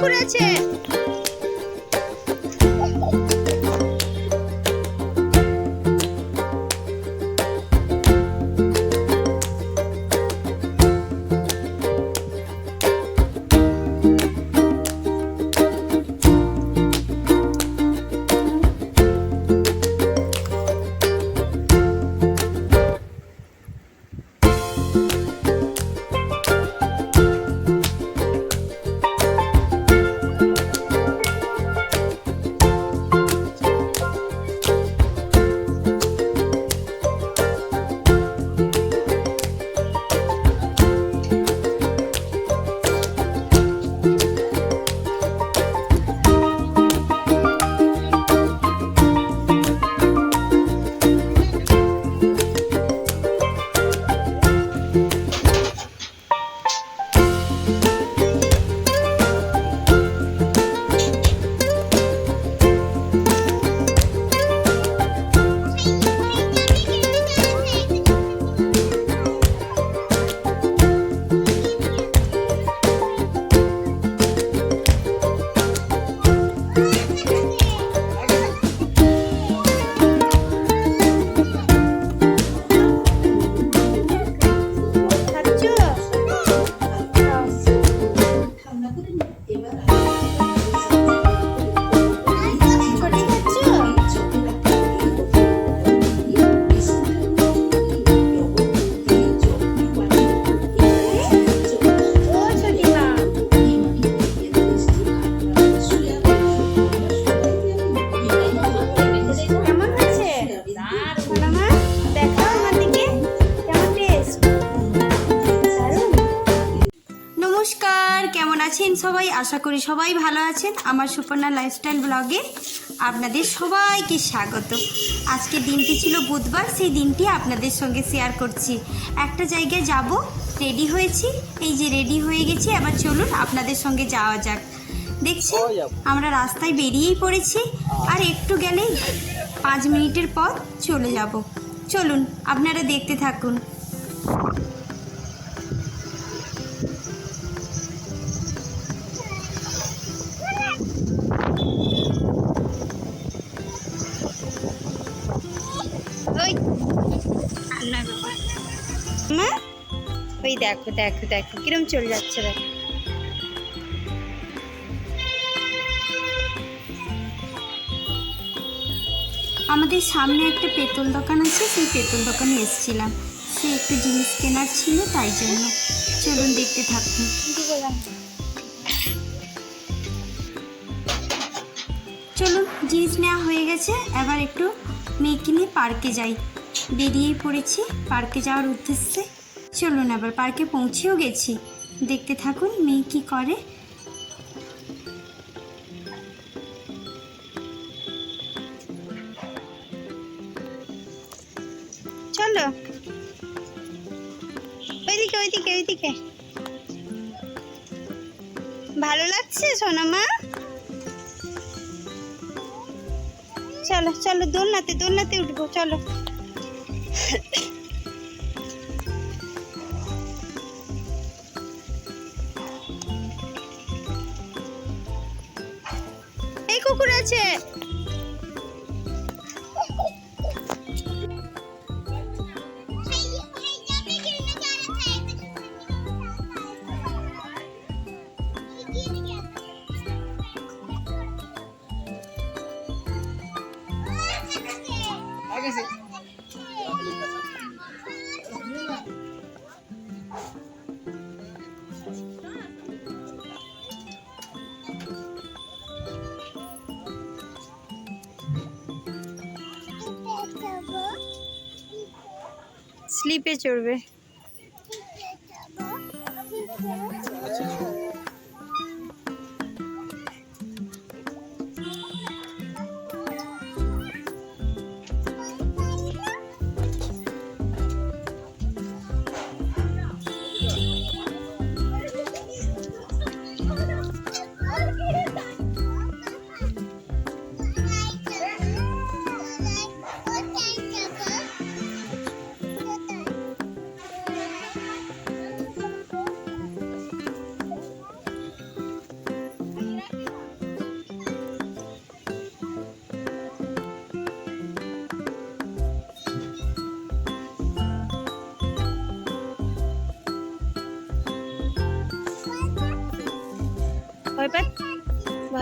কুকুর আছে? কেমন আছেন সবাই? আশা করি সবাই ভালো আছেন। আমার সুপর্ণা লাইফস্টাইল ব্লগে আপনাদের সবাইকে স্বাগত। আজকে দিনটি ছিল বুধবার, সেই দিনটি আপনাদের সঙ্গে শেয়ার করছি। একটা জায়গায় যাব, রেডি হয়েছি, এই যে রেডি হয়ে গেছি। এবার চলুন আপনাদের সঙ্গে যাওয়া যাক। দেখছেন আমরা রাস্তায় বেরিয়েই পড়েছি, আর একটু গেলেই 5 মিনিটের পর চলে যাব। চলুন আপনারা দেখতে থাকুন। ওই দেখো দেখো দেখো কিরম চলে যাচ্ছে। দেখো আমাদের সামনে একটা পেট্রোল দোকান আছে, সেই পেট্রোল দোকানে এসেছিলাম। সে একটু জিনিস কেনার ছিল, তাই জন্য। চলুন দেখতে থাকুন। চলুন, জিনিস নেওয়া হয়ে গেছে, এবার একটু মেয়েকে নিয়ে পার্কে যাই। বেরিয়েই পড়েছি পার্কে যাওয়ার উদ্দেশ্যে। চলুন, আবার পার্কে পৌঁছেও গেছি। দেখতে থাকুন মেয়ে কি করে। চলো ওইদিকে ওইদিকে ওইদিকে। ভালো লাগছে সোনামা? চলো চলো, দোলনাতে দোলনাতে উঠবো, চলো। এই কুকুর আছে। স্লিপে চড়বে।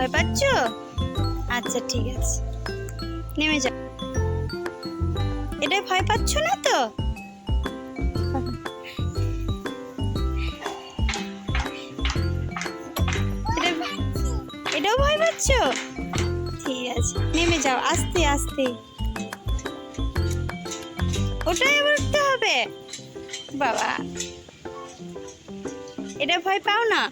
ভয় পাচ্ছ? আচ্ছা ঠিক আছে, নেমে যাও। এটা ভয় পাচ্ছ না তো? এটাও ভয় পাচ্ছ? ঠিক আছে, নেমে যাও আস্তে আস্তে। ওটাই আবার উঠতে হবে? বাবা, এটা ভয় পাও না?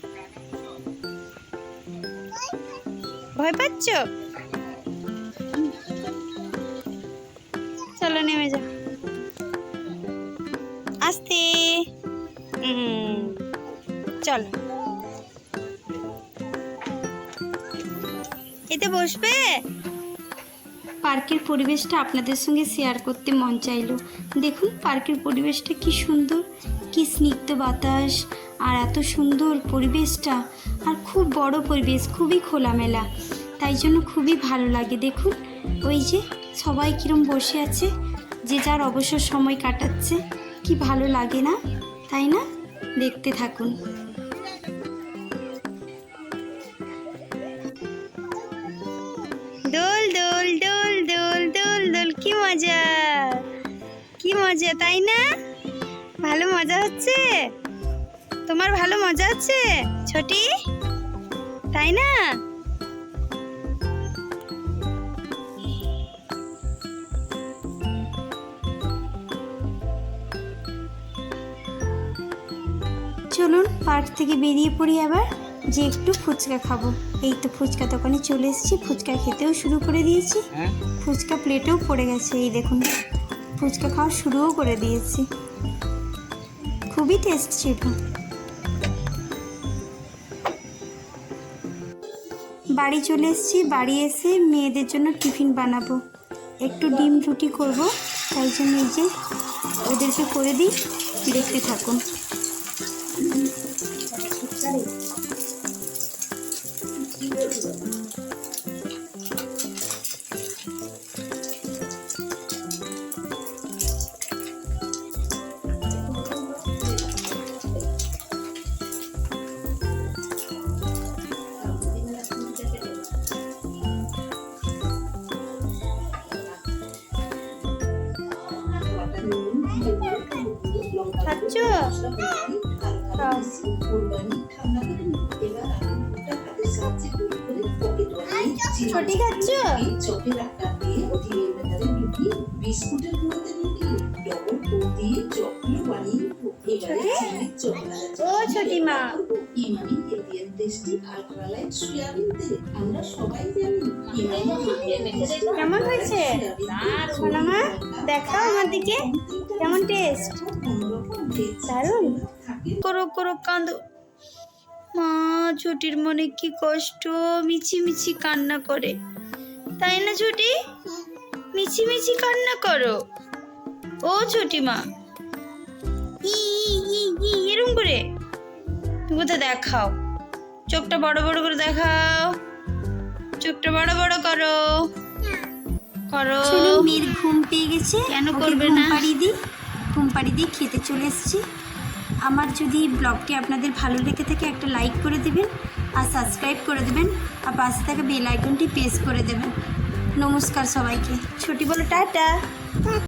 ভয় পাচ্ছ? চলো নেমে যাও আস্তে। চলো, এতে বসবে। পার্কের পরিবেশটা আপনাদের সঙ্গে শেয়ার করতে মন চাইলো। দেখুন পার্কের পরিবেশটা কি সুন্দর, কি স্নিগ্ধ বাতাস, আর এত সুন্দর পরিবেশটা, আর খুব বড় পরিবেশ, খুবই খোলামেলা, তাই জন্য খুবই ভালো লাগে। দেখুন ওই যে সবাই কিরম বসে আছে, যে যার অবসর সময় কাটাচ্ছে, কি ভালো লাগে না, তাই না? দেখতে থাকুন। দোল দোল দোল দোল দোল দোল, কি মজা, কি মজা, তাই না? ভালো মজা হচ্ছে? তোমার ভালো মজা হচ্ছে ছোটি, তাই না? চলুন পার্ক থেকে বেরিয়ে পড়ি আবার, যে একটু ফুচকা খাবো। এই তো ফুচকা দোকানে চলে এসেছি, ফুচকা খেতেও শুরু করে দিয়েছি। ফুচকা প্লেটেও পড়ে গেছে, এই দেখুন ফুচকা খাওয়া শুরুও করে দিয়েছি। খুবই টেস্ট ছিল। বাড়ি চলে এসেছি, বাড়ি এসে মেয়েদের জন্য টিফিন বানাবো। একটু ডিম রুটি করব, তাই জন্য এই যে ওদেরকে করে দিই, দেখতে থাকুন। খাচ্ছ? ছোটি খাচ্ছ? ও ছোটি মা, কেমন হয়েছে সোনা মা? দেখাও আমার দিকে, কেমন টেস্ট? দারুণ। করো করো কাঁদো মা, ছোটির মনে কি কষ্ট, মিছি মিছি কান্না করে, তাই না ছোটি? মিছি মিছি কান্না করো ও ছোটি মা, এরকম করে তুমি তো দেখাও, চোখটা বড় বড় করে দেখাও, চোখটা বড় বড় করো করো। মেয়ের ঘুম পেয়ে গেছে, কেন করবে না? ঘুম পাড়ি দিয়ে খেতে চলে এসেছি। আমার যদি ব্লগটি আপনাদের ভালো লেগে থাকে একটা লাইক করে দেবেন, আর সাবস্ক্রাইব করে দেবেন, আর পাশে থাকা বেল আইকনটি প্রেস করে দেবেন। নমস্কার সবাইকে। ছোটি বলো টাটা।